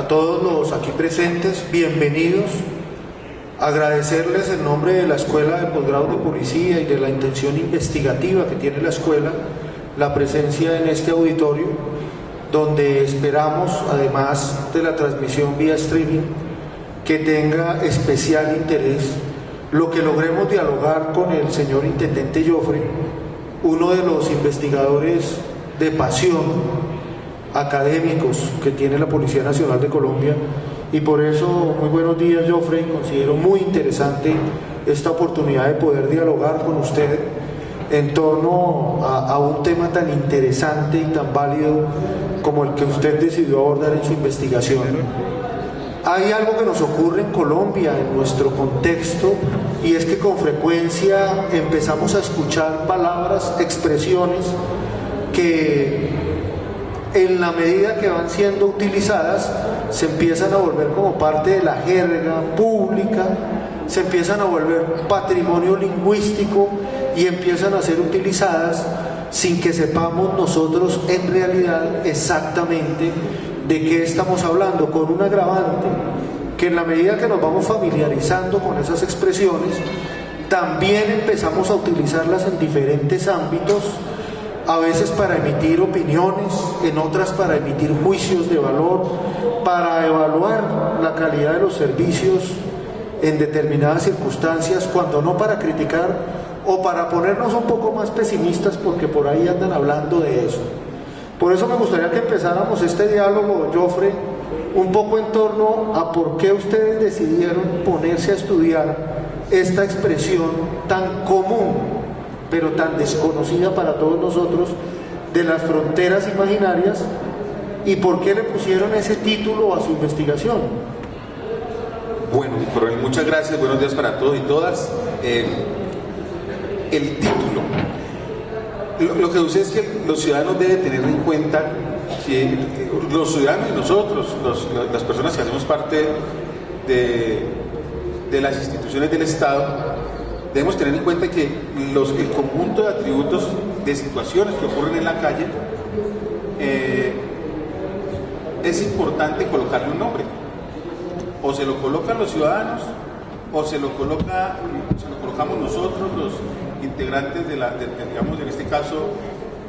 a todos los aquí presentes, bienvenidos. Agradecerles en nombre de la Escuela de Posgrado de Policía y de la intención investigativa que tiene la escuela, la presencia en este auditorio, donde esperamos, además de la transmisión vía streaming, que tenga especial interés lo que logremos dialogar con el señor Intendente Joffre, uno de los investigadores de pasión académicos que tiene la Policía Nacional de Colombia, y por eso muy buenos días, Joffre. Considero muy interesante esta oportunidad de poder dialogar con usted en torno a un tema tan interesante y tan válido como el que usted decidió abordar en su investigación. Hay algo que nos ocurre en Colombia, en nuestro contexto, y es que con frecuencia empezamos a escuchar palabras, expresiones que en la medida que van siendo utilizadas se empiezan a volver como parte de la jerga pública, se empiezan a volver patrimonio lingüístico y empiezan a ser utilizadas sin que sepamos nosotros en realidad exactamente de qué estamos hablando, con un agravante, que en la medida que nos vamos familiarizando con esas expresiones, también empezamos a utilizarlas en diferentes ámbitos, a veces para emitir opiniones, en otras para emitir juicios de valor, para evaluar la calidad de los servicios en determinadas circunstancias, cuando no para criticar o para ponernos un poco más pesimistas, porque por ahí andan hablando de eso. Por eso me gustaría que empezáramos este diálogo, Joffre, un poco en torno a por qué ustedes decidieron ponerse a estudiar esta expresión tan común, pero tan desconocida para todos nosotros, de las fronteras imaginarias, y por qué le pusieron ese título a su investigación. Bueno, Coronel, muchas gracias, buenos días para todos y todas. El título, lo que sucede es que los ciudadanos deben tener en cuenta que los ciudadanos y nosotros, las personas que hacemos parte de las instituciones del Estado, debemos tener en cuenta que el conjunto de atributos de situaciones que ocurren en la calle es importante colocarle un nombre. O se lo colocan los ciudadanos, o se lo colocamos nosotros, los integrantes digamos en este caso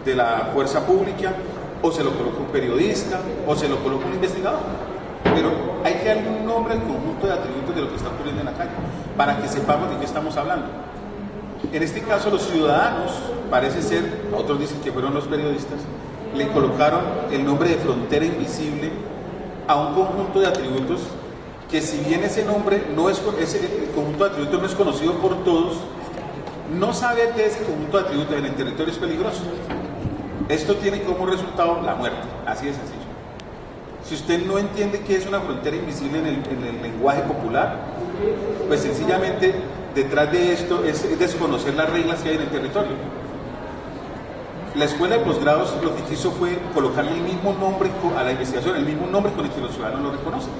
de la fuerza pública, o se lo coloca un periodista, o se lo coloca un investigador. Pero hay que darle un nombre al conjunto de atributos de lo que está ocurriendo en la calle, para que sepamos de qué estamos hablando. En este caso los ciudadanos, parece ser, otros dicen que fueron los periodistas, le colocaron el nombre de frontera invisible a un conjunto de atributos que, si bien ese nombre el conjunto de atributos no es conocido por todos, no saber de ese conjunto de atributos en el territorio es peligroso. Esto tiene como resultado la muerte, así de sencillo. Si usted no entiende qué es una frontera invisible en el lenguaje popular, pues sencillamente detrás de esto es desconocer las reglas que hay en el territorio. La escuela de posgrados lo que quiso fue colocarle el mismo nombre a la investigación, el mismo nombre con el que los ciudadanos lo reconocen.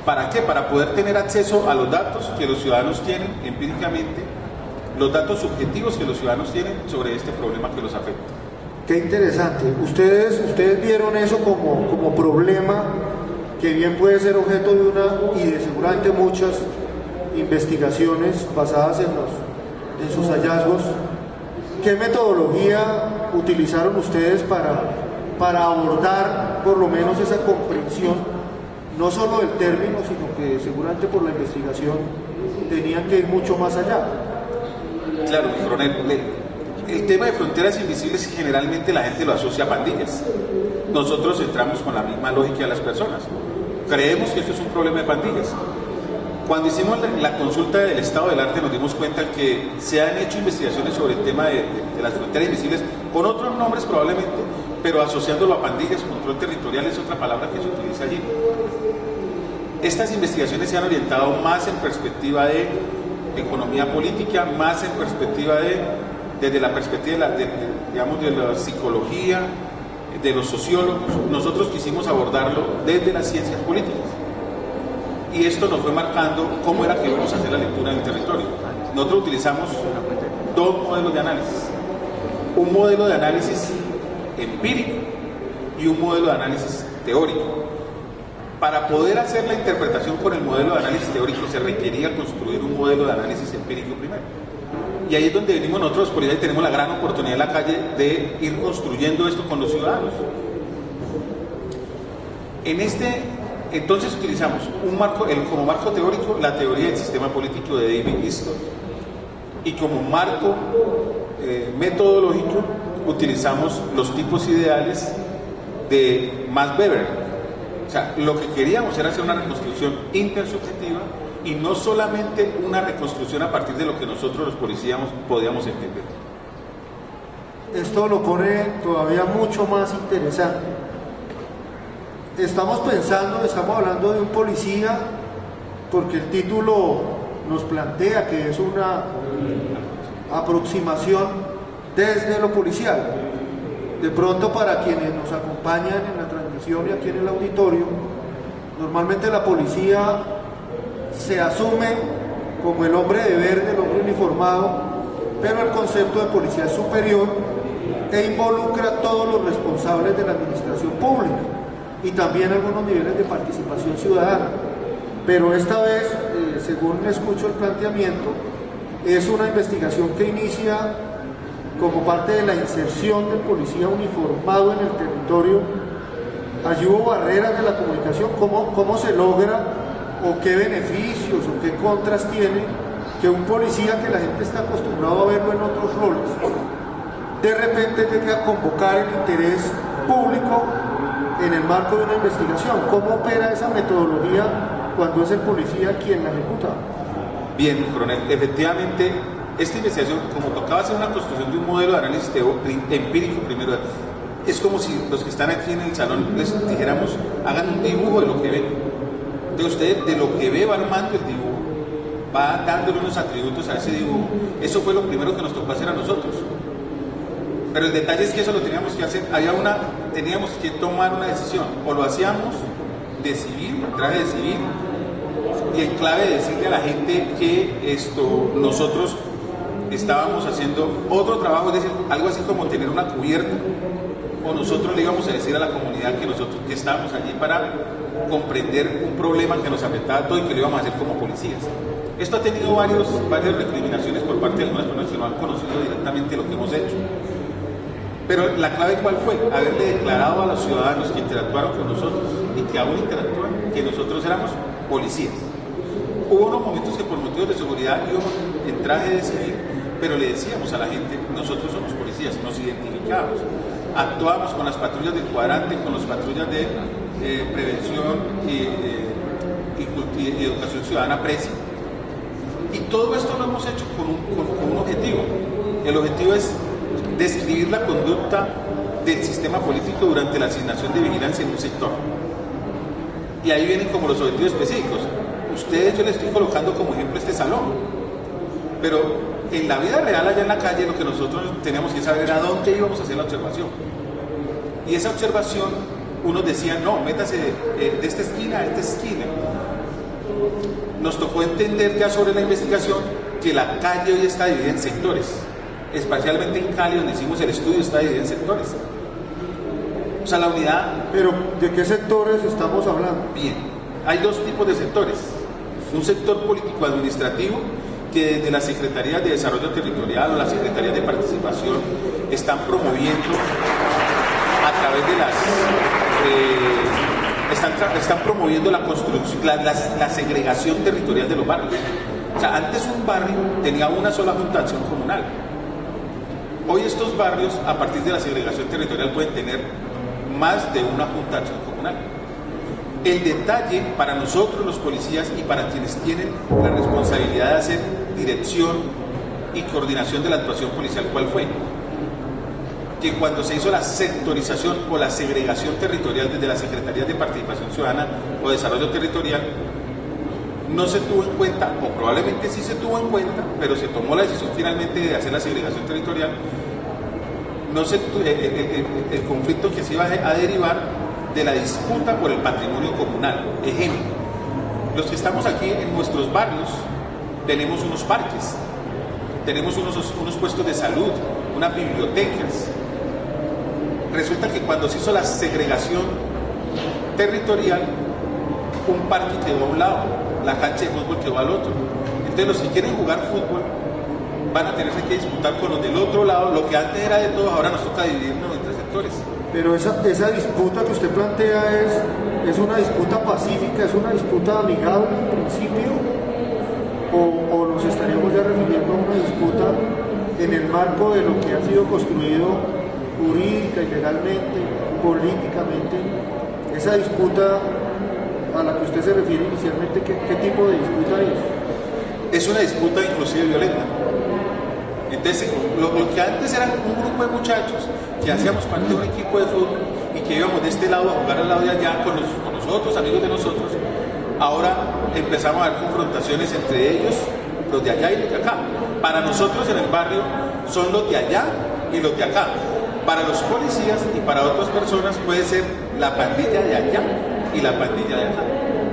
¿Para qué? Para poder tener acceso a los datos que los ciudadanos tienen empíricamente, los datos subjetivos que los ciudadanos tienen sobre este problema que los afecta. Qué interesante. Ustedes vieron eso como problema que bien puede ser objeto de una y de seguramente muchas investigaciones basadas en sus hallazgos. ¿Qué metodología utilizaron ustedes para abordar por lo menos esa comprensión, no solo del término, sino que seguramente por la investigación tenían que ir mucho más allá? Claro, coronel, el tema de fronteras invisibles generalmente la gente lo asocia a pandillas. Nosotros entramos con la misma lógica de las personas. Creemos que esto es un problema de pandillas. Cuando hicimos la consulta del estado del arte nos dimos cuenta que se han hecho investigaciones sobre el tema de las fronteras invisibles con otros nombres probablemente, pero asociándolo a pandillas. Control territorial es otra palabra que se utiliza allí. Estas investigaciones se han orientado más en perspectiva de economía política, más en perspectiva desde la perspectiva de la psicología, de los sociólogos. Nosotros quisimos abordarlo desde las ciencias políticas. Y esto nos fue marcando cómo era que íbamos a hacer la lectura del territorio. Nosotros utilizamos dos modelos de análisis. Un modelo de análisis empírico y un modelo de análisis teórico. Para poder hacer la interpretación con el modelo de análisis teórico se requería construir un modelo de análisis empírico primero. Y ahí es donde venimos nosotros, por ahí tenemos la gran oportunidad en la calle de ir construyendo esto con los ciudadanos. Entonces utilizamos como marco teórico la teoría del sistema político de David Easton, y como marco metodológico utilizamos los tipos ideales de Max Weber. O sea, lo que queríamos era hacer una reconstrucción intersubjetiva y no solamente una reconstrucción a partir de lo que nosotros los policías podíamos entender. Esto lo pone todavía mucho más interesante. Estamos hablando de un policía porque el título nos plantea que es una aproximación desde lo policial. De pronto, para quienes nos acompañan en la transmisión y aquí en el auditorio, normalmente la policía se asume como el hombre de verde, el hombre uniformado, pero el concepto de policía es superior e involucra a todos los responsables de la administración pública y también algunos niveles de participación ciudadana. Pero esta vez, según escucho el planteamiento, es una investigación que inicia como parte de la inserción del policía uniformado en el territorio. Allí hubo barreras de la comunicación. ¿Cómo se logra, o qué beneficios o qué contras tiene que un policía que la gente está acostumbrado a verlo en otros roles, de repente llegue a convocar el interés público en el marco de una investigación? ¿Cómo opera esa metodología cuando es el policía quien la ejecuta? Bien, coronel, efectivamente, esta investigación, como tocaba hacer una construcción de un modelo de análisis empírico primero, es como si los que están aquí en el salón les dijéramos, hagan un dibujo de lo que ven. Entonces usted de lo que ve va armando el dibujo, va dándole unos atributos a ese dibujo. Eso fue lo primero que nos tocó hacer a nosotros. Pero el detalle es que eso lo teníamos que hacer, teníamos que tomar una decisión, o lo hacíamos de civil, traje de civil, y en clave de decirle a la gente que nosotros estábamos haciendo otro trabajo, es decir, algo así como tener una cubierta, o nosotros le íbamos a decir a la comunidad que estábamos allí para comprender un problema que nos afectaba a todo y que lo íbamos a hacer como policías. Esto ha tenido varias recriminaciones por parte de algunas personas que no han conocido directamente lo que hemos hecho. Pero la clave, ¿cuál fue? Haberle declarado a los ciudadanos que interactuaron con nosotros y que aún interactúan, que nosotros éramos policías. Hubo unos momentos que por motivos de seguridad íbamos en traje de civil, pero le decíamos a la gente, nosotros somos policías, nos identificábamos. Actuábamos con las patrullas del cuadrante, con las patrullas de prevención y educación ciudadana PRESI. Y todo esto lo hemos hecho con un objetivo. El objetivo es describir la conducta del sistema político durante la asignación de vigilancia en un sector. Y ahí vienen como los objetivos específicos. Ustedes, yo les estoy colocando como ejemplo este salón, pero en la vida real, allá en la calle, lo que nosotros teníamos que saber era dónde íbamos a hacer la observación. Y esa observación, unos decían, no, métase de esta esquina a esta esquina. Nos tocó entender ya sobre la investigación que la calle hoy está dividida en sectores, especialmente en Cali, donde hicimos el estudio, está dividida en sectores. O sea, la unidad... Pero, ¿de qué sectores estamos hablando? Bien, hay dos tipos de sectores. Un sector político-administrativo, que desde las Secretarías de Desarrollo Territorial o las Secretarías de Participación están promoviendo a través de están promoviendo la construcción, la segregación territorial de los barrios. O sea, antes un barrio tenía una sola junta de acción comunal. Hoy estos barrios, a partir de la segregación territorial, pueden tener más de una junta de acción comunal. El detalle para nosotros los policías y para quienes tienen la responsabilidad de hacer dirección y coordinación de la actuación policial, ¿cuál fue? Que cuando se hizo la sectorización o la segregación territorial desde las Secretarías de Participación Ciudadana o Desarrollo Territorial, no se tuvo en cuenta, o probablemente sí se tuvo en cuenta, pero se tomó la decisión finalmente de hacer la segregación territorial, el conflicto que se iba a derivar de la disputa por el patrimonio comunal. Ejemplo, los que estamos aquí en nuestros barrios tenemos unos parques, tenemos unos puestos de salud, unas bibliotecas. Resulta que cuando se hizo la segregación territorial, un parque quedó a un lado, la cancha de fútbol quedó al otro. Entonces los que quieren jugar fútbol van a tenerse que disputar con los del otro lado, lo que antes era de todos, ahora nos toca dividirnos entre sectores. Pero esa disputa que usted plantea es una disputa pacífica, es una disputa amigable en principio, o nos estaríamos ya refiriendo a una disputa en el marco de lo que ha sido construido jurídica y legalmente, políticamente. Esa disputa a la que usted se refiere inicialmente, ¿qué tipo de disputa es? Es una disputa inclusive violenta. Entonces, lo que antes era un grupo de muchachos que hacíamos parte de un equipo de fútbol y que íbamos de este lado a jugar al lado de allá con los otros amigos de nosotros, ahora empezamos a ver confrontaciones entre ellos, los de allá y los de acá. Para nosotros en el barrio son los de allá y los de acá. Para los policías y para otras personas puede ser la pandilla de allá y la pandilla de acá.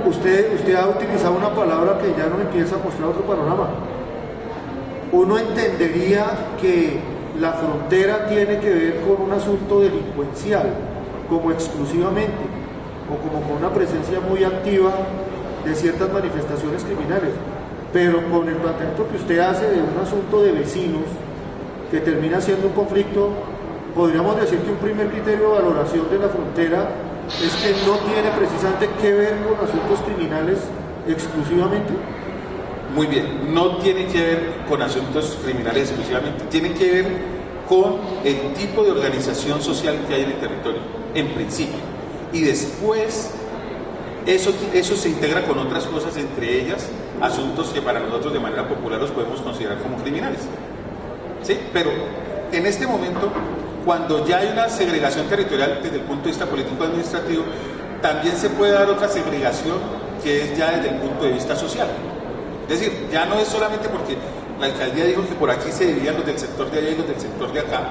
Usted ha utilizado una palabra que ya nos empieza a mostrar otro panorama. Uno entendería que la frontera tiene que ver con un asunto delincuencial, como exclusivamente, o como con una presencia muy activa de ciertas manifestaciones criminales. Pero con el planteamiento que usted hace de un asunto de vecinos, que termina siendo un conflicto, podríamos decir que un primer criterio de valoración de la frontera es que no tiene precisamente que ver con asuntos criminales exclusivamente. Muy bien, no tiene que ver con asuntos criminales exclusivamente, tiene que ver con el tipo de organización social que hay en el territorio, en principio. Y después, eso se integra con otras cosas, entre ellas, asuntos que para nosotros de manera popular los podemos considerar como criminales. ¿Sí? Pero en este momento, cuando ya hay una segregación territorial desde el punto de vista político-administrativo, también se puede dar otra segregación que es ya desde el punto de vista social. Es decir, ya no es solamente porque la alcaldía dijo que por aquí se dividían los del sector de allá y los del sector de acá,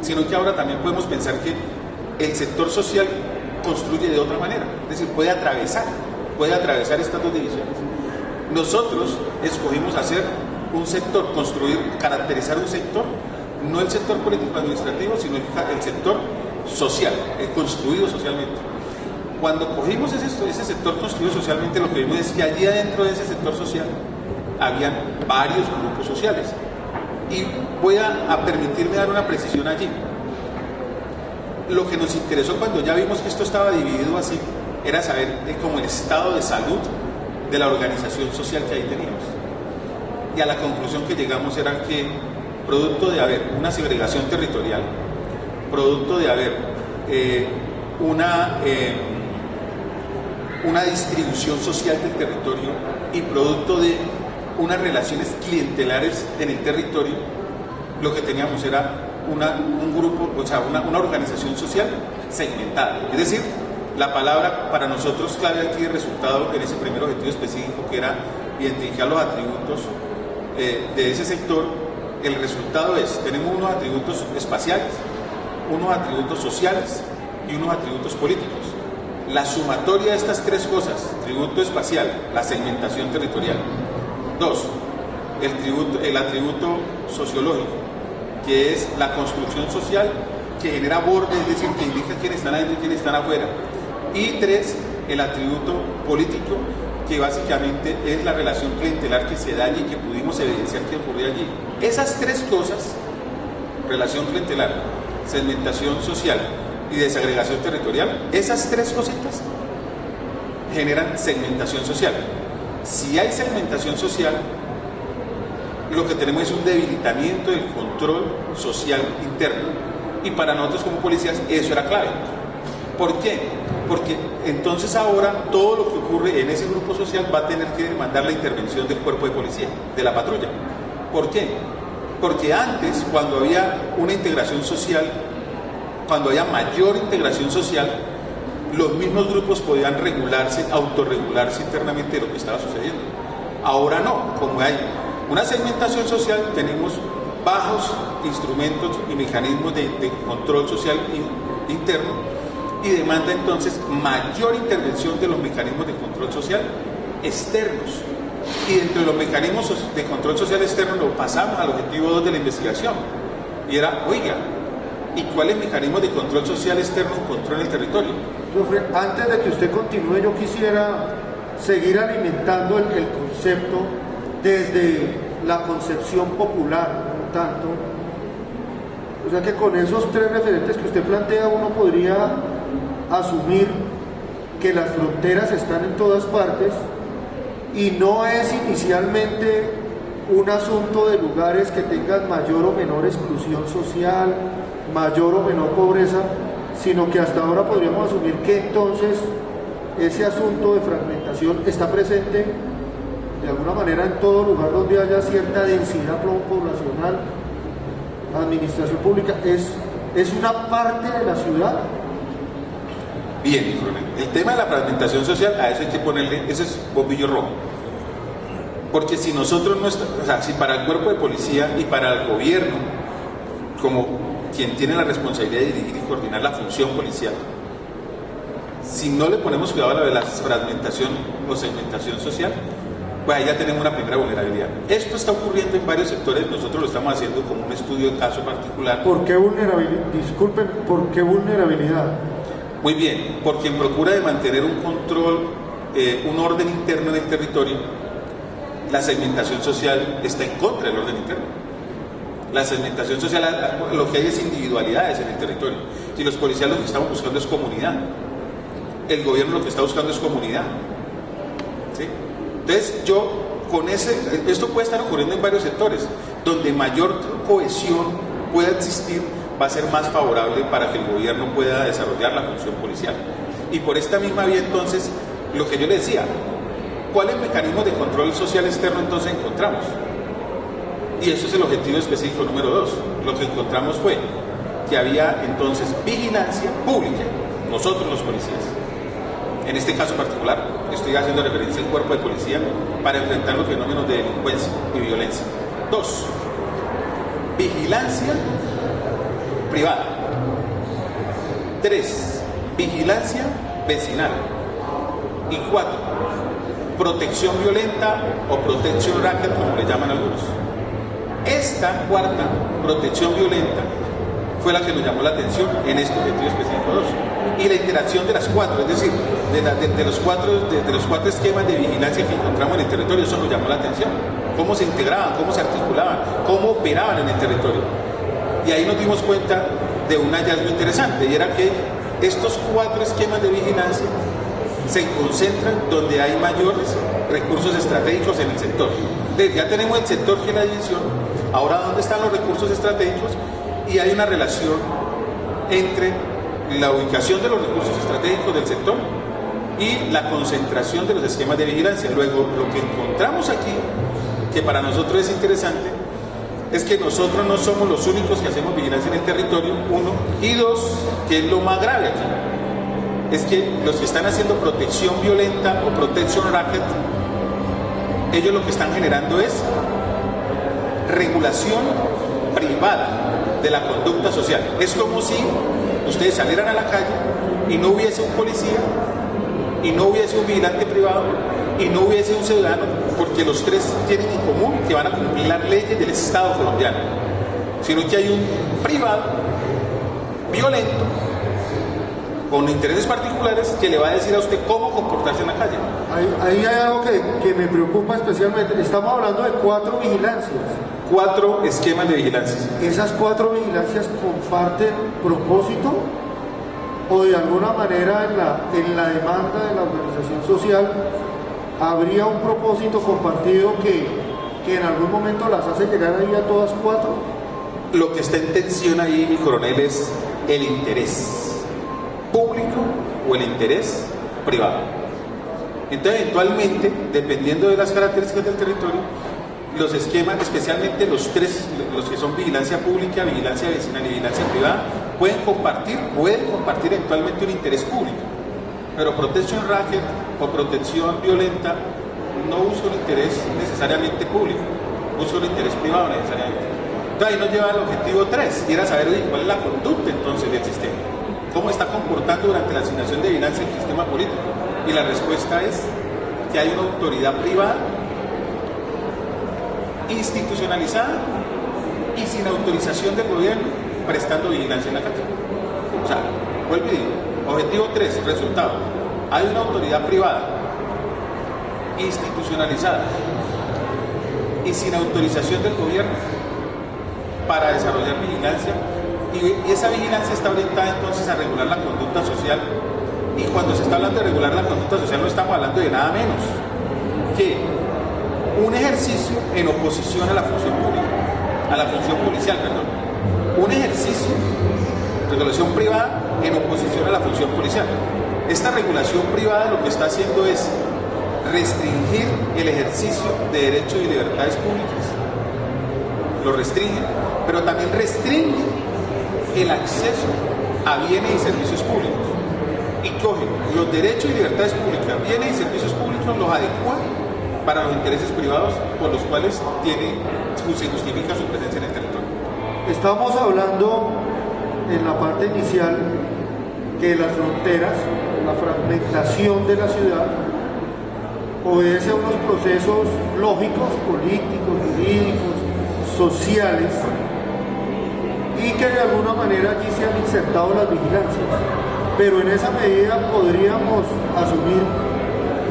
sino que ahora también podemos pensar que el sector social construye de otra manera, es decir, puede atravesar estas dos divisiones. Nosotros escogimos hacer un sector, construir, caracterizar un sector, no el sector político-administrativo, sino el sector social, el construido socialmente. Cuando cogimos ese sector construido socialmente, lo que vimos es que allí adentro de ese sector social habían varios grupos sociales. Y voy a permitirme dar una precisión allí. Lo que nos interesó cuando ya vimos que esto estaba dividido así, era saber como el estado de salud de la organización social que ahí teníamos. Y a la conclusión que llegamos era que, producto de haber una segregación territorial, producto de haber una distribución social del territorio y producto de unas relaciones clientelares en el territorio, lo que teníamos era un grupo, o sea, una organización social segmentada. Es decir, la palabra para nosotros clave aquí de resultado en ese primer objetivo específico, que era identificar los atributos de ese sector. El resultado es, tenemos unos atributos espaciales, unos atributos sociales y unos atributos políticos. La sumatoria de estas tres cosas, tributo espacial, la segmentación territorial. 2, el atributo sociológico, que es la construcción social que genera bordes, es decir, que indica quiénes están adentro y quiénes están afuera. Y 3, el atributo político, que básicamente es la relación clientelar que se da allí, que pudimos evidenciar que ocurría allí. Esas tres cosas, relación clientelar, segmentación social y desagregación territorial, esas tres cositas generan segmentación social. Si hay segmentación social, lo que tenemos es un debilitamiento del control social interno. Y para nosotros como policías eso era clave. ¿Por qué? Porque entonces ahora todo lo que ocurre en ese grupo social va a tener que demandar la intervención del cuerpo de policía, de la patrulla. ¿Por qué? Porque antes, cuando había una integración social, cuando había mayor integración social, los mismos grupos podían regularse, autorregularse internamente de lo que estaba sucediendo. Ahora no, como hay una segmentación social, tenemos bajos instrumentos y mecanismos de control social interno, y demanda entonces mayor intervención de los mecanismos de control social externos. Y dentro de los mecanismos de control social externo lo pasamos al objetivo 2 de la investigación, y era, oiga, ¿y cuáles mecanismos de control social externo controlan el territorio? Antes de que usted continúe, yo quisiera seguir alimentando el concepto desde la concepción popular, un tanto. O sea que con esos tres referentes que usted plantea, uno podría asumir que las fronteras están en todas partes y no es inicialmente un asunto de lugares que tengan mayor o menor exclusión social, mayor o menor pobreza, sino que hasta ahora podríamos asumir que entonces ese asunto de fragmentación está presente de alguna manera en todo lugar donde haya cierta densidad poblacional. Administración pública es una parte de la ciudad. Bien, coronel. El tema de la fragmentación social, a eso hay que ponerle, ese es bombillo rojo. Porque si nosotros no estamos, o sea, si para el cuerpo de policía y para el gobierno, como quien tiene la responsabilidad de dirigir y coordinar la función policial, si no le ponemos cuidado a la fragmentación o segmentación social, pues ahí ya tenemos una primera vulnerabilidad. Esto está ocurriendo en varios sectores, nosotros lo estamos haciendo como un estudio de caso particular. ¿Por qué vulnerabilidad? Disculpen, ¿por qué vulnerabilidad? Muy bien, por quien procura de mantener un control, un orden interno del territorio, la segmentación social está en contra del orden interno. La segmentación social, lo que hay es individualidades en el territorio. Si los policías lo que estamos buscando es comunidad, el gobierno lo que está buscando es comunidad. ¿Sí? Entonces esto puede estar ocurriendo en varios sectores, donde mayor cohesión pueda existir, va a ser más favorable para que el gobierno pueda desarrollar la función policial. Y por esta misma vía entonces, lo que yo le decía, ¿cuáles mecanismos de control social externo entonces encontramos? Y eso es el objetivo específico número 2. Lo que encontramos fue que había entonces vigilancia pública, nosotros los policías. En este caso particular, estoy haciendo referencia al cuerpo de policía para enfrentar los fenómenos de delincuencia y violencia. 2. Vigilancia privada. 3. Vigilancia vecinal. Y 4. Protección violenta o protección racket, como le llaman algunos. Esta cuarta, protección violenta, fue la que nos llamó la atención en este objetivo específico 2. Y la interacción de las cuatro, es decir, de los cuatro esquemas de vigilancia que encontramos en el territorio, eso nos llamó la atención. Cómo se integraban, cómo se articulaban, cómo operaban en el territorio. Y ahí nos dimos cuenta de un hallazgo interesante, y era que estos 4 esquemas de vigilancia se concentran donde hay mayores recursos estratégicos en el sector. Entonces, ya tenemos el sector que es la división, ahora dónde están los recursos estratégicos, y hay una relación entre la ubicación de los recursos estratégicos del sector y la concentración de los esquemas de vigilancia. Luego, lo que encontramos aquí, que para nosotros es interesante, es que nosotros no somos los únicos que hacemos vigilancia en el territorio, 1, y 2, que es lo más grave aquí, es que los que están haciendo protección violenta o protección racket, ellos lo que están generando es regulación privada de la conducta social. Es como si ustedes salieran a la calle y no hubiese un policía, y no hubiese un vigilante privado, y no hubiese un ciudadano, porque los tres tienen en común que van a cumplir las leyes del Estado colombiano, sino que hay un privado violento con intereses particulares que le va a decir a usted cómo comportarse en la calle. Ahí hay algo que me preocupa especialmente. Estamos hablando de 4 vigilancias. 4 esquemas de vigilancia. ¿Esas 4 vigilancias comparten propósito? ¿O de alguna manera en la demanda de la organización social habría un propósito compartido que en algún momento las hace llegar ahí a todas 4? Lo que está en tensión ahí, mi coronel, es el interés público o el interés privado. Entonces, eventualmente, dependiendo de las características del territorio, los esquemas, especialmente los que son vigilancia pública, vigilancia vecinal y vigilancia privada, pueden compartir eventualmente un interés público, pero protección racket o protección violenta no busca un interés necesariamente público, busca un interés privado necesariamente. Entonces ahí nos lleva al objetivo 3, y era saber, oye, cuál es la conducta entonces del sistema, cómo está comportando durante la asignación de vigilancia el sistema político, y la respuesta es que hay una autoridad privada institucionalizada y sin autorización del gobierno prestando vigilancia en la calle. O sea, vuelvo y digo, objetivo 3, resultado, hay una autoridad privada institucionalizada y sin autorización del gobierno para desarrollar vigilancia, y esa vigilancia está orientada entonces a regular la conducta social. Y cuando se está hablando de regular la conducta social no estamos hablando de nada menos que un ejercicio en oposición a la función pública, a la función policial, perdón. Un ejercicio de regulación privada en oposición a la función policial. Esta regulación privada lo que está haciendo es restringir el ejercicio de derechos y libertades públicas. Lo restringe, pero también restringe el acceso a bienes y servicios públicos. Y coge los derechos y libertades públicas, bienes y servicios públicos, los adecua para los intereses privados por los cuales se justifica su presencia en el territorio. Estamos hablando en la parte inicial que las fronteras, la fragmentación de la ciudad, obedece a unos procesos lógicos, políticos, jurídicos, sociales, y que de alguna manera allí se han insertado las vigilancias. Pero en esa medida podríamos asumir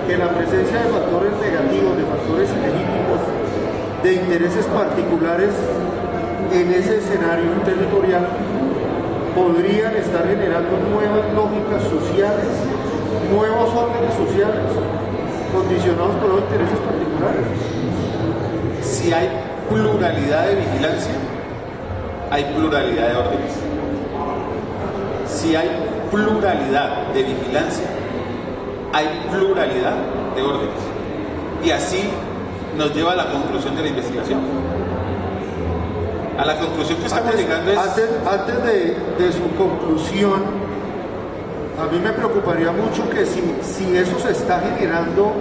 que la presencia de factores negativos, de factores ilegítimos, de intereses particulares en ese escenario territorial podrían estar generando nuevas lógicas sociales, nuevos órdenes sociales condicionados por los intereses particulares. Si hay pluralidad de vigilancia, hay pluralidad de órdenes. Si hay pluralidad de vigilancia, hay pluralidad de órdenes. Y así nos lleva a la conclusión de la investigación. A la conclusión que estamos llegando es... Antes de su conclusión, a mí me preocuparía mucho que si eso se está generando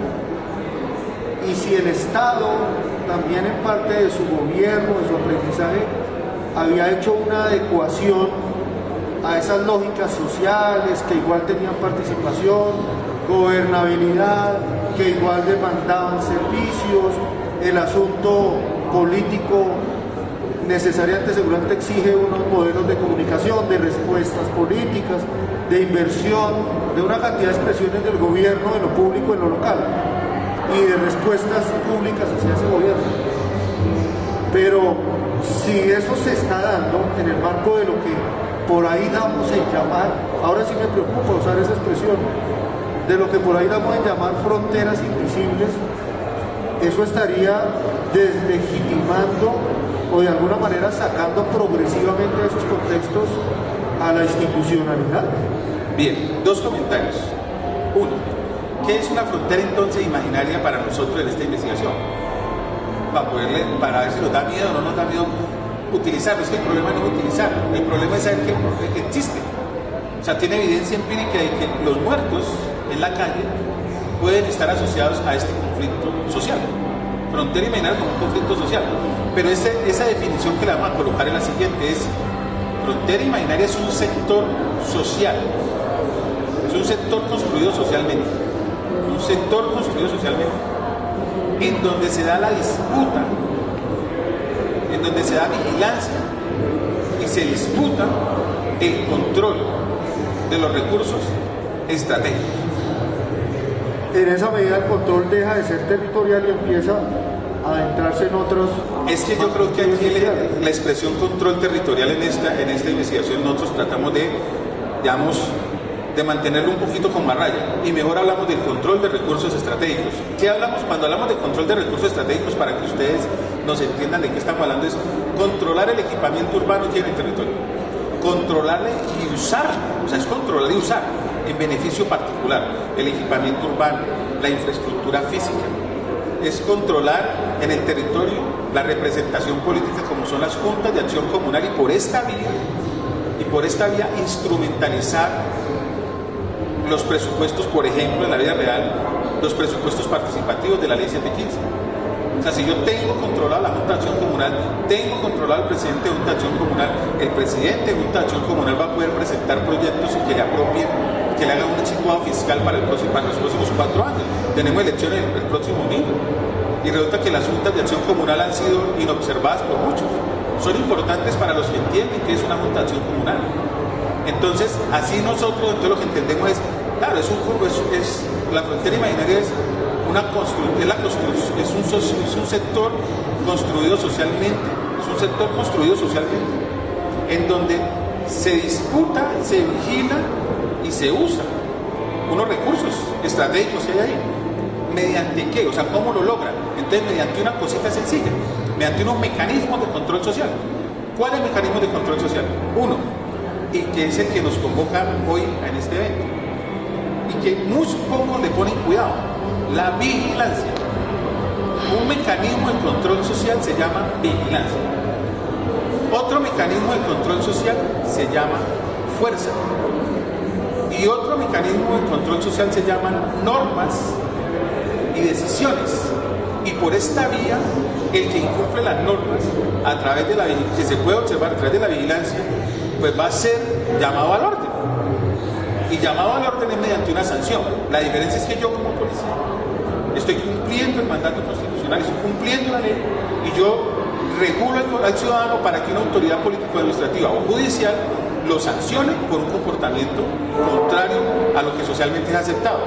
y si el Estado también en parte de su gobierno, de su aprendizaje, había hecho una adecuación a esas lógicas sociales que igual tenían participación, gobernabilidad, que igual demandaban servicios, el asunto político necesariamente seguramente exige unos modelos de comunicación, de respuestas políticas, de inversión, de una cantidad de expresiones del gobierno, de lo público, en lo local, y de respuestas públicas hacia ese gobierno. Pero si eso se está dando en el marco de lo que por ahí damos en llamar, ahora sí me preocupa usar esa expresión, de lo que por ahí damos en llamar fronteras invisibles, eso estaría deslegitimando o de alguna manera sacando progresivamente de esos contextos a la institucionalidad. Bien, dos comentarios. Uno, ¿qué es una frontera entonces imaginaria para nosotros en esta investigación? Para ver si nos da miedo o no nos da miedo utilizarlo. Es que el problema no es utilizarlo, el problema es saber que existe. O sea, tiene evidencia empírica de que los muertos en la calle pueden estar asociados a este conflicto social. Frontera imaginaria como un conflicto social. Pero esa definición que le vamos a colocar en la siguiente es: frontera imaginaria es un sector social, es un sector construido socialmente, en donde se da la disputa, en donde se da vigilancia y se disputa el control de los recursos estratégicos. En esa medida el control deja de ser territorial y empieza a adentrarse en otros... Es que yo creo que aquí la expresión control territorial en esta investigación nosotros tratamos de, digamos, de mantenerlo un poquito como a raya, y mejor hablamos del control de recursos estratégicos. ¿Qué hablamos cuando hablamos de control de recursos estratégicos? Para que ustedes nos entiendan de qué estamos hablando, es controlar el equipamiento urbano que hay en el territorio, controlarle y usarlo, o sea, es controlar y usar en beneficio particular el equipamiento urbano, la infraestructura física. Es controlar en el territorio la representación política como son las juntas de acción comunal, y por esta vía instrumentalizar los presupuestos, por ejemplo, en la vida real, los presupuestos participativos de la ley 715. O sea, si yo tengo controlada la Junta de Acción Comunal, tengo controlado al presidente de Junta de Acción Comunal, el presidente de Junta de Acción Comunal va a poder presentar proyectos que le apropien, que le hagan un situado fiscal para los próximos 4 años. Tenemos elecciones el próximo domingo, y resulta que las juntas de acción comunal han sido inobservadas por muchos. Son importantes para los que entienden que es una Junta de Acción Comunal. Entonces, así nosotros, entonces lo que entendemos es, claro, la frontera imaginaria es es un sector construido socialmente, en donde se disputa, se vigila y se usa unos recursos estratégicos que hay ahí. ¿Mediante qué? O sea, ¿cómo lo logran? Entonces, mediante una cosita sencilla, mediante unos mecanismos de control social. ¿Cuáles mecanismos de control social? Uno, y que es el que nos convoca hoy en este evento, y que muy pocos le ponen cuidado: la vigilancia. Un mecanismo de control social se llama vigilancia. Otro mecanismo de control social se llama fuerza. Y otro mecanismo de control social se llaman normas y decisiones. Y por esta vía, el que incumple las normas, a través de que se puede observar a través de la vigilancia, pues va a ser llamado al orden. Y llamado al orden es mediante una sanción. La diferencia es que yo, como policía, estoy cumpliendo el mandato constitucional, estoy cumpliendo la ley, y yo regulo al ciudadano para que una autoridad político-administrativa o judicial lo sancione por un comportamiento contrario a lo que socialmente es aceptado.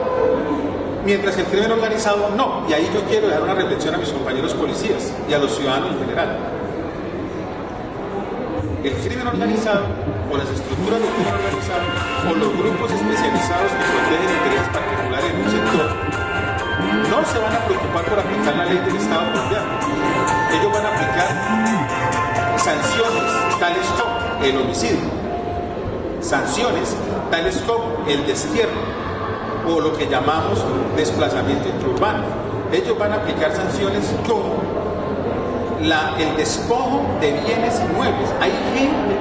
Mientras que el crimen organizado no. Y ahí yo quiero dejar una reflexión a mis compañeros policías y a los ciudadanos en general. El crimen organizado, o las estructuras del crimen organizado, o los grupos especializados que protegen intereses particulares en un sector, no se van a preocupar por aplicar la ley del Estado colombiano. Ellos van a aplicar sanciones tales como el homicidio, sanciones tales como el destierro, o lo que llamamos desplazamiento intraurbano. Ellos van a aplicar sanciones como el despojo de bienes inmuebles. Hay gente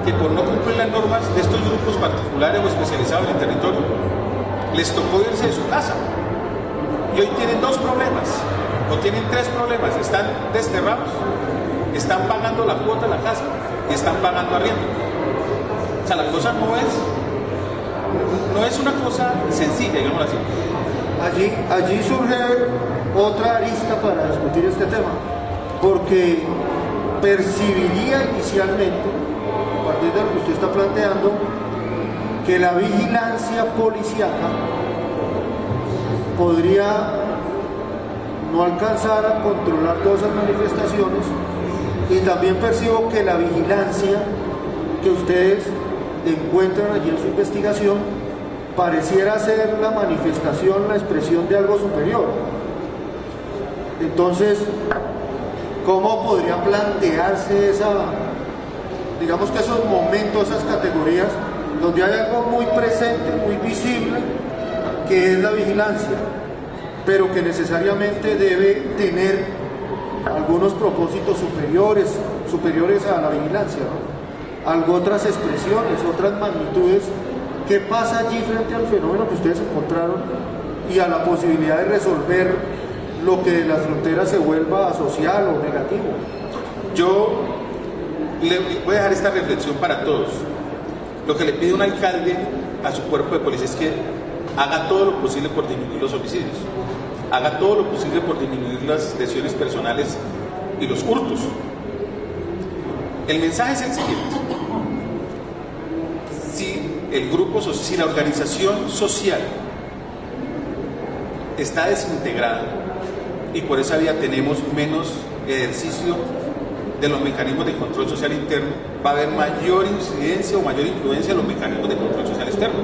que por no cumplir las normas de estos grupos particulares o especializados en el territorio, les tocó irse de su casa. Y hoy tienen dos problemas, o tienen tres problemas: están desterrados, están pagando la cuota de la casa y están pagando arriendo. O sea, la cosa no es una cosa sencilla, digamos así. Allí surge otra arista para discutir este tema, porque percibiría inicialmente, a partir de lo que usted está planteando, que la vigilancia policíaca podría no alcanzar a controlar todas esas manifestaciones, y también percibo que la vigilancia que ustedes encuentran allí en su investigación pareciera ser la manifestación, la expresión de algo superior. Entonces, ¿cómo podría plantearse digamos que esos momentos, esas categorías, donde hay algo muy presente, muy visible, que es la vigilancia, pero que necesariamente debe tener algunos propósitos superiores a la vigilancia, ¿no? Otras expresiones, otras magnitudes? ¿Qué pasa allí frente al fenómeno que ustedes encontraron y a la posibilidad de resolver lo que de las fronteras se vuelva social o negativo? Yo le voy a dejar esta reflexión para todos. Lo que le pide un alcalde a su cuerpo de policía es que haga todo lo posible por disminuir los homicidios, haga todo lo posible por disminuir las lesiones personales y los hurtos. El mensaje es el siguiente: si la organización social está desintegrada, y por esa vía tenemos menos ejercicio de los mecanismos de control social interno, va a haber mayor incidencia o mayor influencia en los mecanismos de control social externo.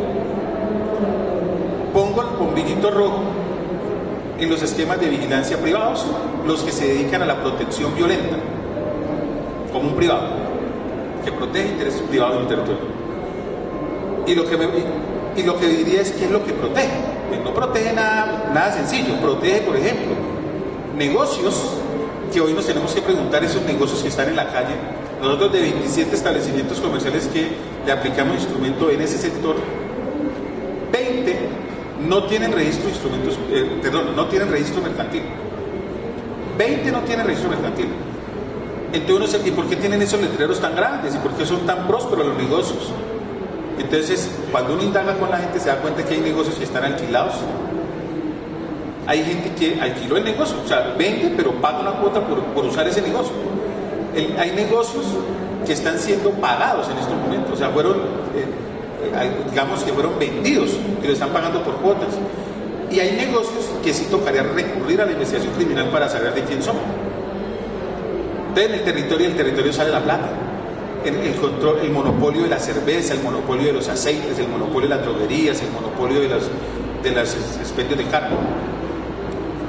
Pongo el bombillito rojo en los esquemas de vigilancia privados, los que se dedican a la protección violenta, como un privado que protege intereses privados en el territorio. Y lo que diría es: ¿qué es lo que protege? Pues no protege nada sencillo. Protege, por ejemplo, negocios, que hoy nos tenemos que preguntar, esos negocios que están en la calle. Nosotros, de 27 establecimientos comerciales que le aplicamos instrumento en ese sector, 20 no tienen registro de instrumentos, no tienen registro mercantil. 20 no tienen registro mercantil. Entonces uno dice: ¿y por qué tienen esos letreros tan grandes? ¿Y por qué son tan prósperos los negocios? Entonces, cuando uno indaga con la gente, se da cuenta que hay negocios que están alquilados. Hay gente que alquiló el negocio, o sea, vende, pero paga una cuota por usar ese negocio. Hay negocios que están siendo pagados en estos momentos, o sea, digamos que fueron vendidos y lo están pagando por cuotas. Y hay negocios que sí tocaría recurrir a la investigación criminal para saber de quién son. Entonces, en el territorio sale la plata. El control, el monopolio de la cerveza, el monopolio de los aceites, el monopolio de las droguerías, el monopolio de los expendios de carne.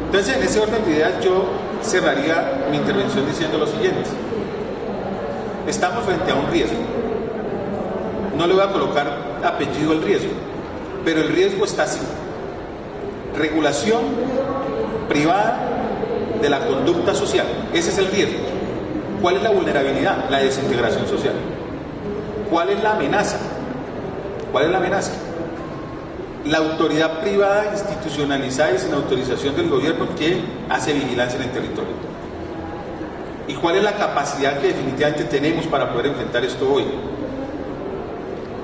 Entonces, en ese orden de ideas, yo cerraría mi intervención diciendo lo siguiente. Estamos frente a un riesgo. No le voy a colocar apellido al riesgo, pero el riesgo está así. Regulación privada de la conducta social. Ese es el riesgo. ¿Cuál es la vulnerabilidad? La desintegración social. ¿Cuál es la amenaza? ¿Cuál es la amenaza? La autoridad privada institucionalizada y sin autorización del gobierno que hace vigilancia en el territorio. ¿Y cuál es la capacidad que definitivamente tenemos para poder enfrentar esto hoy?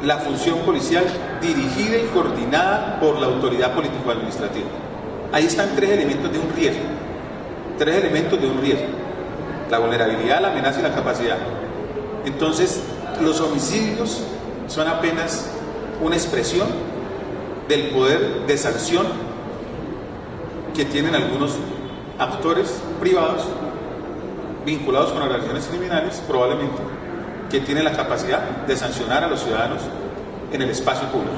La función policial dirigida y coordinada por la autoridad político-administrativa. Ahí están tres elementos de un riesgo. Tres elementos de un riesgo. La vulnerabilidad, la amenaza y la capacidad. Entonces, los homicidios son apenas una expresión del poder de sanción que tienen algunos actores privados vinculados con organizaciones criminales, probablemente, que tienen la capacidad de sancionar a los ciudadanos en el espacio público.